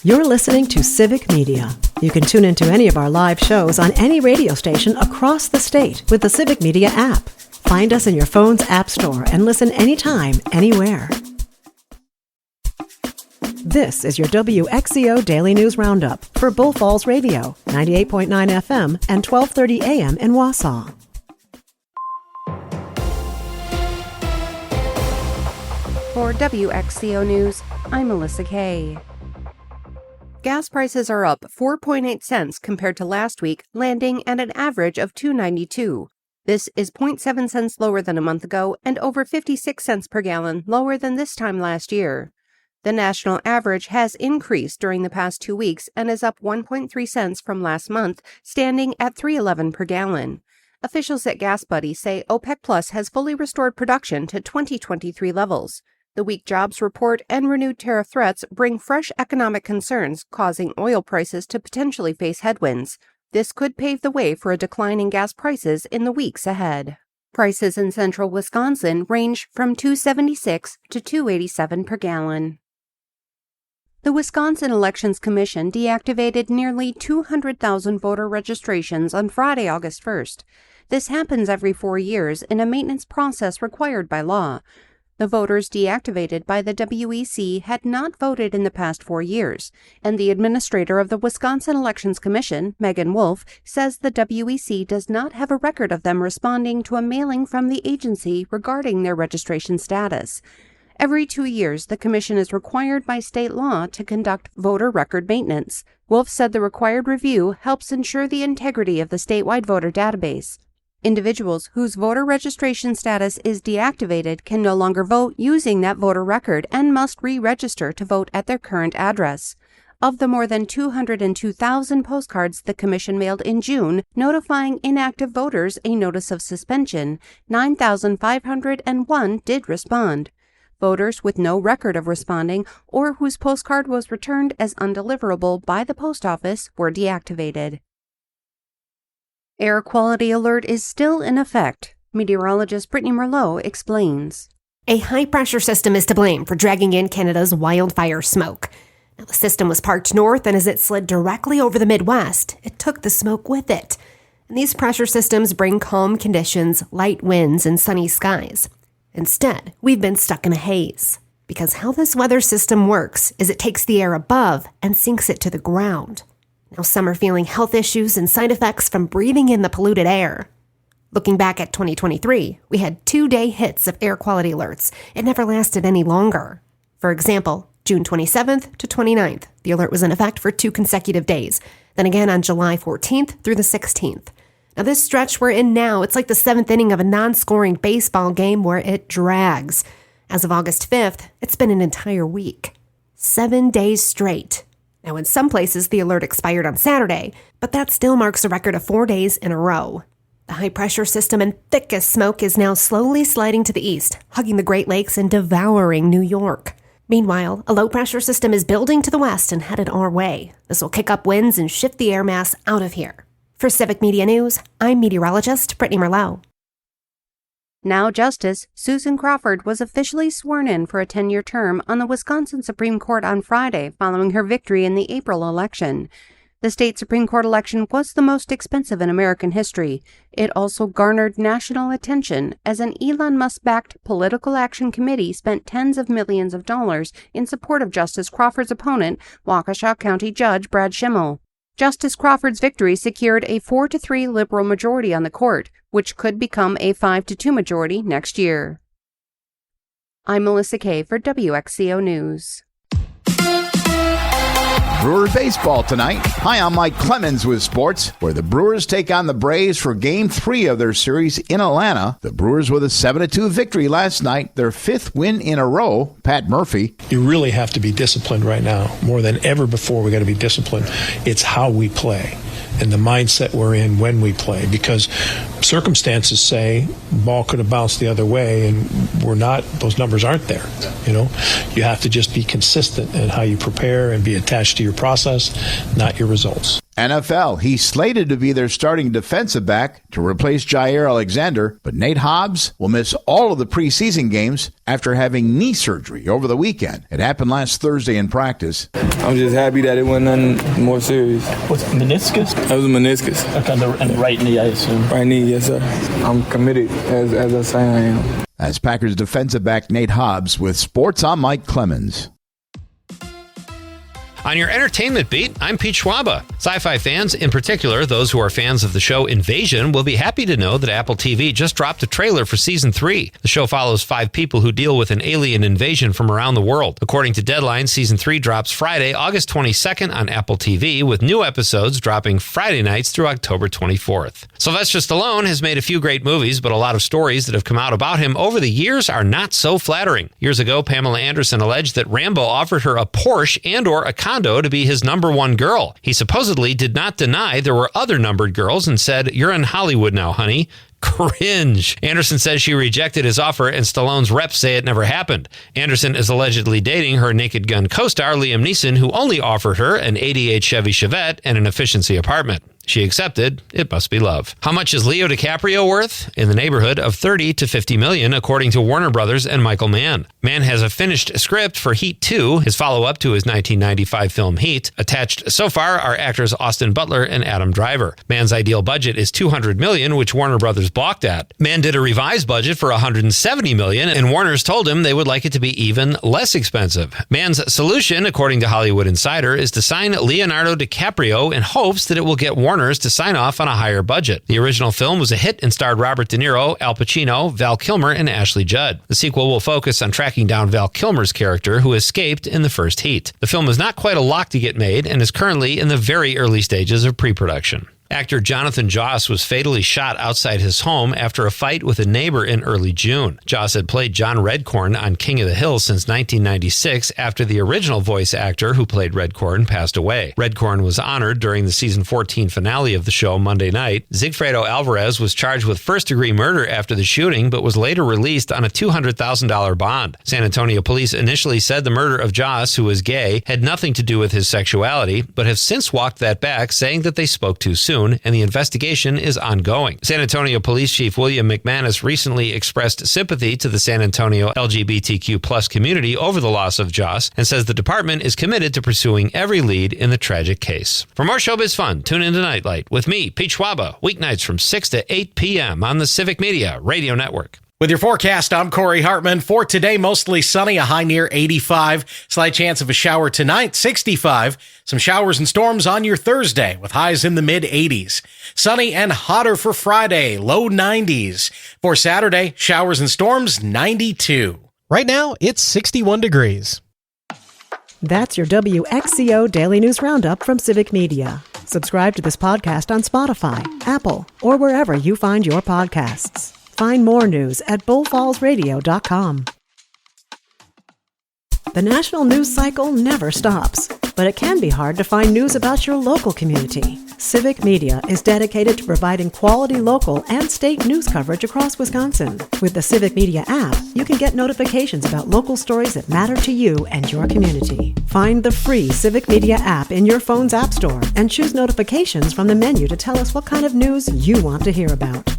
You're listening to Civic Media. You can tune into any of our live shows on any radio station across the state with the Civic Media app. Find us in your phone's app store and listen anytime, anywhere. This is your WXCO Daily News Roundup for Bull Falls Radio, 98.9 FM and 1230 AM in Wausau. For WXCO News, I'm Melissa Kay. Gas prices are up 4.8 cents compared to last week, landing at an average of $2.92. This is 0.7 cents lower than a month ago and over 56 cents per gallon lower than this time last year. The national average has increased during the past 2 weeks and is up 1.3 cents from last month, standing at $3.11 per gallon. Officials at Gas Buddy say OPEC Plus has fully restored production to 2023 levels. The weak jobs report and renewed tariff threats bring fresh economic concerns, causing oil prices to potentially face headwinds. This could pave the way for a decline in gas prices in the weeks ahead. Prices in central Wisconsin range from $2.76 to $2.87 per gallon. The Wisconsin Elections Commission deactivated nearly 200,000 voter registrations on Friday, August 1st. This happens every 4 years in a maintenance process required by law. The voters deactivated by the WEC had not voted in the past 4 years, and the administrator of the Wisconsin Elections Commission, Megan Wolf, says the WEC does not have a record of them responding to a mailing from the agency regarding their registration status. Every 2 years, the commission is required by state law to conduct voter record maintenance. Wolf said the required review helps ensure the integrity of the statewide voter database. Individuals whose voter registration status is deactivated can no longer vote using that voter record and must re-register to vote at their current address. Of the more than 202,000 postcards the Commission mailed in June notifying inactive voters a notice of suspension, 9,501 did respond. Voters with no record of responding or whose postcard was returned as undeliverable by the post office were deactivated. Air quality alert is still in effect. Meteorologist Brittany Merlot explains. A high-pressure system is to blame for dragging in Canada's wildfire smoke. Now, the system was parked north, and as it slid directly over the Midwest, it took the smoke with it. And these pressure systems bring calm conditions, light winds, and sunny skies. Instead, we've been stuck in a haze. Because how this weather system works is it takes the air above and sinks it to the ground. Now some are feeling health issues and side effects from breathing in the polluted air. Looking back at 2023, we had 2-day hits of air quality alerts. It never lasted any longer. For example, June 27th to 29th, the alert was in effect for 2 consecutive days. Then again on July 14th through the 16th. Now this stretch we're in now, it's like the 7th inning of a non-scoring baseball game where it drags. As of August 5th, it's been an entire week. 7 days straight. Now, in some places, the alert expired on Saturday, but that still marks a record of 4 days in a row. The high-pressure system and thickest smoke is now slowly sliding to the east, hugging the Great Lakes and devouring New York. Meanwhile, a low-pressure system is building to the west and headed our way. This will kick up winds and shift the air mass out of here. For Civic Media News, I'm meteorologist Brittany Merlot. Now Justice Susan Crawford was officially sworn in for a 10-year term on the Wisconsin Supreme Court on Friday following her victory in the April election. The state Supreme Court election was the most expensive in American history. It also garnered national attention as an Elon Musk-backed political action committee spent tens of millions of dollars in support of Justice Crawford's opponent, Waukesha County Judge Brad Schimmel. Justice Crawford's victory secured a 4-3 liberal majority on the court, which could become a 5-2 majority next year. I'm Melissa Kay for WXCO News. Brewers baseball tonight. Hi, I'm Mike Clemens with sports, where the Brewers take on the Braves for Game 3 of their series in Atlanta. The Brewers with a 7-2 victory last night, their 5th win in a row. Pat Murphy. You really have to be disciplined right now. More than ever before, we got to be disciplined. It's how we play and the mindset we're in when we play, because circumstances say ball could have bounced the other way, and we're not. Those numbers aren't there. You know, you have to just be consistent in how you prepare and be attached to your process, not your results. NFL, he's slated to be their starting defensive back to replace Jair Alexander, but Nate Hobbs will miss all of the preseason games after having knee surgery over the weekend. It happened last Thursday in practice. I'm just happy that it wasn't nothing more serious. Was it meniscus? It was a meniscus. Okay, and the right knee, I assume. Right knee, yes, sir. I'm committed, as I say I am. That's Packers defensive back Nate Hobbs with Sports. I'm Mike Clemens. On your entertainment beat, I'm Pete Schwaba. Sci-fi fans, in particular those who are fans of the show Invasion, will be happy to know that Apple TV just dropped a trailer for Season 3. The show follows 5 people who deal with an alien invasion from around the world. According to Deadline, Season 3 drops Friday, August 22nd on Apple TV, with new episodes dropping Friday nights through October 24th. Sylvester Stallone has made a few great movies, but a lot of stories that have come out about him over the years are not so flattering. Years ago, Pamela Anderson alleged that Rambo offered her a Porsche and/or a condo to be his number one girl. He supposedly did not deny there were other numbered girls and said, "You're in Hollywood now, honey." Cringe. Anderson says she rejected his offer, and Stallone's reps say it never happened. Anderson is allegedly dating her Naked Gun co-star Liam Neeson, who only offered her an '88 Chevy Chevette and an efficiency apartment. She accepted. It must be love. How much is Leo DiCaprio worth? In the neighborhood of $30 to $50 million, according to Warner Brothers and Michael Mann. Mann has a finished script for Heat 2, his follow-up to his 1995 film Heat. Attached so far are actors Austin Butler and Adam Driver. Mann's ideal budget is $200 million, which Warner Brothers balked at. Mann did a revised budget for $170 million, and Warner's told him they would like it to be even less expensive. Mann's solution, according to Hollywood Insider, is to sign Leonardo DiCaprio in hopes that it will get Warner's to sign off on a higher budget. The original film was a hit and starred Robert De Niro, Al Pacino, Val Kilmer, and Ashley Judd. The sequel will focus on tracking down Val Kilmer's character, who escaped in the first Heat. The film is not quite a lock to get made and is currently in the very early stages of pre-production. Actor Jonathan Joss was fatally shot outside his home after a fight with a neighbor in early June. Joss had played John Redcorn on King of the Hill since 1996 after the original voice actor who played Redcorn passed away. Redcorn was honored during the season 14 finale of the show Monday night. Sigfredo Alvarez was charged with first-degree murder after the shooting, but was later released on a $200,000 bond. San Antonio police initially said the murder of Joss, who was gay, had nothing to do with his sexuality, but have since walked that back, saying that they spoke too soon, and the investigation is ongoing. San Antonio Police Chief William McManus recently expressed sympathy to the San Antonio LGBTQ+ community over the loss of Joss and says the department is committed to pursuing every lead in the tragic case. For more showbiz fun, tune into Nightlight with me, Pete Schwaba, weeknights from 6 to 8 p.m. on the Civic Media Radio Network. With your forecast, I'm Corey Hartman. For today, mostly sunny, a high near 85. Slight chance of a shower tonight, 65. Some showers and storms on your Thursday with highs in the mid-80s. Sunny and hotter for Friday, low 90s. For Saturday, showers and storms, 92. Right now, it's 61 degrees. That's your WXCO Daily News Roundup from Civic Media. Subscribe to this podcast on Spotify, Apple, or wherever you find your podcasts. Find more news at bullfallsradio.com. The national news cycle never stops, but it can be hard to find news about your local community. Civic Media is dedicated to providing quality local and state news coverage across Wisconsin. With the Civic Media app, you can get notifications about local stories that matter to you and your community. Find the free Civic Media app in your phone's app store and choose notifications from the menu to tell us what kind of news you want to hear about.